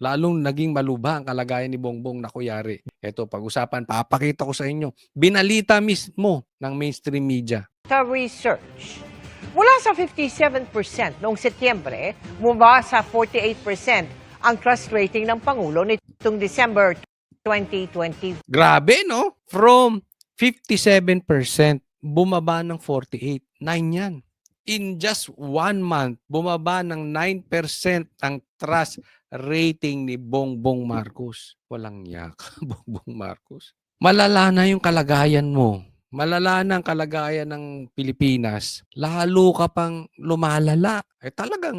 lalong naging malubha ang kalagayan ni Bongbong na kuyari. Ito, pag-usapan, papakita ko sa inyo. Binalita mismo ng mainstream media. Sa research, mula sa 57% noong Setyembre, bumaba sa 48% ang trust rating ng Pangulo nitong December 2020. Grabe, no? From 57%, bumaba ng 48%. 9 yan. In just 1 month, bumaba ng 9% ang trust rating ni Bongbong Marcos. Walang yak, Bongbong Marcos. Malala na yung kalagayan mo. Malala na ang kalagayan ng Pilipinas. Lalo ka pang lumalala. Talagang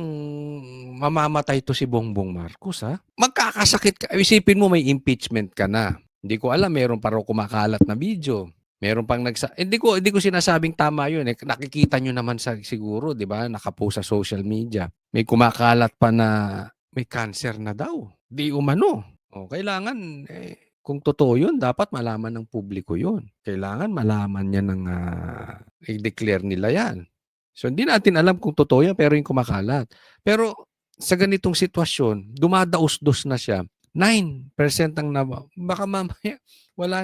mamamatay to si Bongbong Marcos, ha? Magkakasakit ka. Isipin mo may impeachment ka na. Hindi ko alam, meron pa raw kumakalat na video. Meron pang hindi ko sinasabing tama 'yun eh. Nakikita nyo naman siguro, 'di ba? Nakapost sa social media. May kumakalat pa na may cancer na daw. Di umano. Kailangan kung totoo 'yun, dapat malaman ng publiko 'yun. Kailangan malaman niya ng i-declare nila 'yan. So hindi natin alam kung totoo 'yan pero yung kumakalat. Pero sa ganitong sitwasyon, dumadaos-dos na siya. 9% ang baka mamaya wala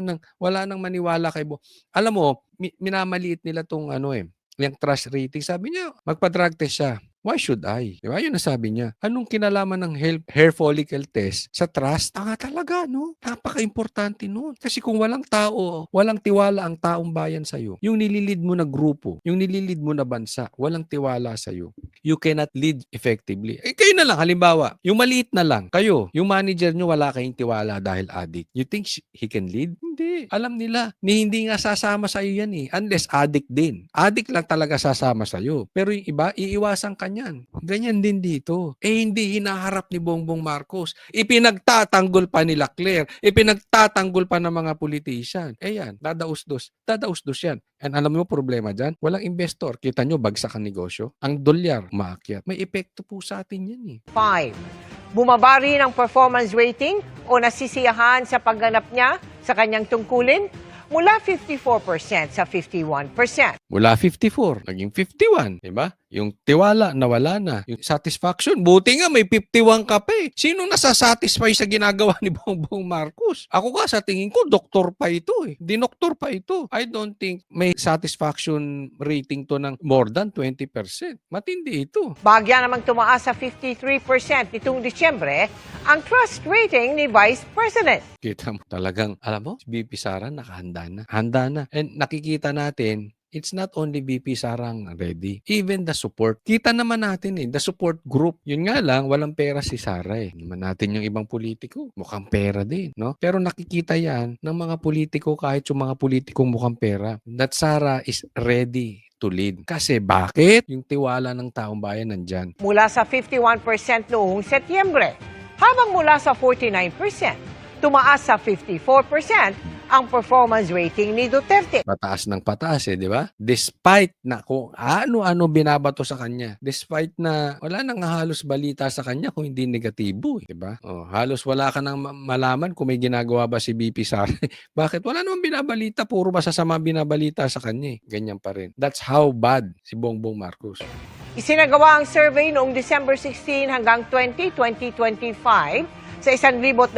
nang maniwala kay Alam mo, minamaliit nila tong yung trust rating. Sabi niya, magpa-drug test siya. Why should I? Di ba? Yun ang sabi niya. Anong kinalaman ng hair follicle test sa trust? Tanga talaga, no? Napaka-importante nun. Kasi kung walang tao, walang tiwala ang taong bayan sa'yo, yung nililid mo na grupo, yung nililid mo na bansa, walang tiwala sa'yo, you cannot lead effectively. Kayo na lang, halimbawa, yung maliit na lang, kayo, yung manager nyo wala kayong tiwala dahil addict. You think he can lead? Hindi. Alam nila, hindi nga sasama sa'yo yan eh. Unless addict din. Addict lang talaga sasama sa'yo. Pero yung iba, iiwasan ka niyan. Ganyan din dito. Hindi hinaharap ni Bongbong Marcos. Ipinagtatanggol pa nila Claire. Ipinagtatanggol pa ng mga politician. Yan, dadaus-dos. Dadaus-dos yan. And alam mo problema dyan? Walang investor. Kita nyo, bagsak ang negosyo. Ang dolyar, umaakyat. May epekto po sa atin yan eh. 5. Bumaba rin ang performance rating o nasisiyahan sa pagganap niya sa kanyang tungkulin mula 54% sa 51%. Mula 54, naging 51, di ba? Yung tiwala, nawala na. Yung satisfaction, buti nga may 51 ka pa eh. Sino nasasatisfy sa ginagawa ni Bongbong Marcos? Ako ka, sa tingin ko, doktor pa ito eh. Dinoktor pa ito. I don't think may satisfaction rating to ng more than 20%. Matindi ito. Bagya namang tumaas sa 53% nitong Disyembre ang trust rating ni Vice President. Kita mo talagang, alam mo, si BP Sara nakahanda na. Handa na. And nakikita natin, it's not only BP Sarang ready. Even the support. Kita naman natin the support group. Yun nga lang, walang pera si Sara eh. Naman natin yung ibang politiko, mukhang pera din, no? Pero nakikita yan ng mga politiko kahit yung mga politikong mukhang pera. That Sara is ready to lead. Kasi bakit? Yung tiwala ng taong bayan nandyan. Mula sa 51% noong Setyembre, habang mula sa 49%, tumaas sa 54% ang performance rating ni Duterte. Pataas ng pataas di ba? Despite na kung ano-ano binabato sa kanya. Despite na wala nang halos balita sa kanya kung hindi negatibo, di ba? Halos wala ka nang malaman kung may ginagawa ba si BP Sara. Bakit? Wala namang binabalita, puro masasama binabalita sa kanya. Ganyan pa rin. That's how bad si Bongbong Marcos. Isinagawa ang survey noong December 16 hanggang 20, 2025 sa 1,200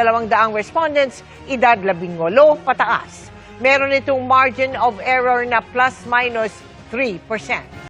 respondents, edad 18 pataas. Meron itong margin of error na plus minus 3%.